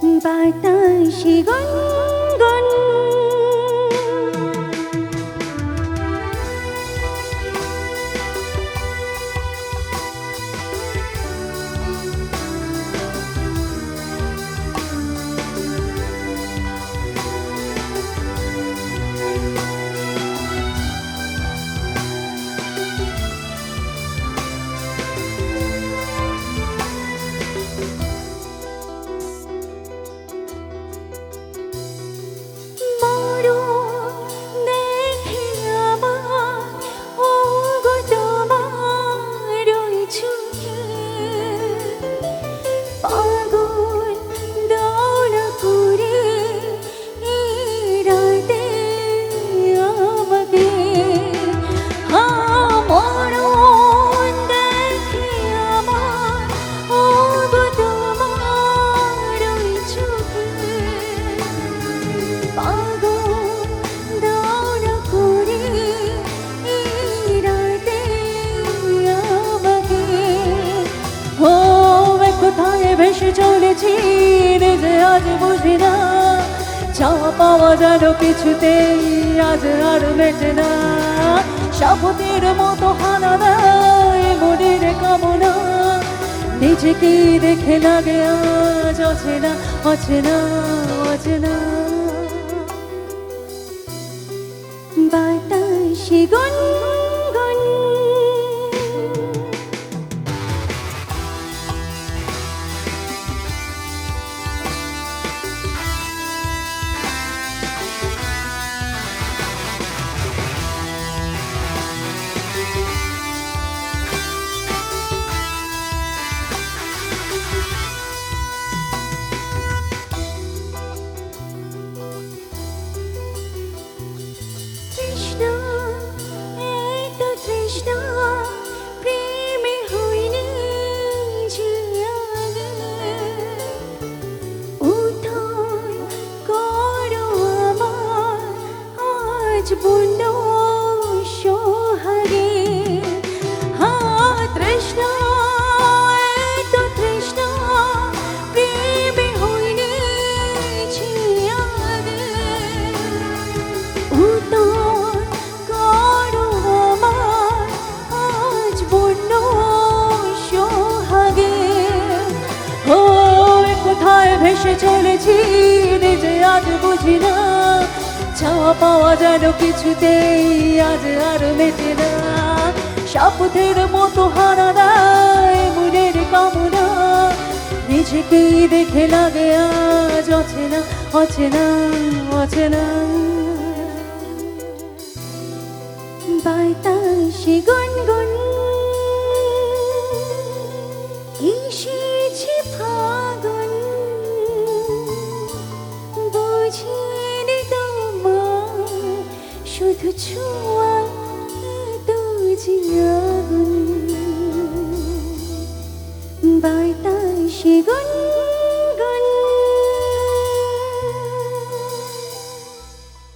বাতাসে গুনগুন ভেসে চলেছি নিজে আজ বুঝি না চাওয়া পাওয়া যেন কিছুতেই আজ আর মেটে না শপথের মতো হানা দেয় মনের কামনা নিজেকে দেখে লাগে আজ অচেনা অচেনা অচেনা বাতাসে গুনগুন বন্ধু সোহাগে তৃষ্ণা এত তৃষ্ণা প্রেমে হইনি ছিয়াগে উত্তর করো আমার আজ বন্ধু সোহাগে কোথায় ভেসে চলেছি নিজে আজ বুঝি না চাওয়া পাওয়া যেন কিছুতেই আজ আর মেটে না শপথের মতো হানা দেয় মনের কামনা নিজেকে দেখে লাগে আজ অচেনা অচেনা অচেনা বাতাসে গুনগুন এসেছে ফাগুন বুঝিনি শুধু ছোঁয়া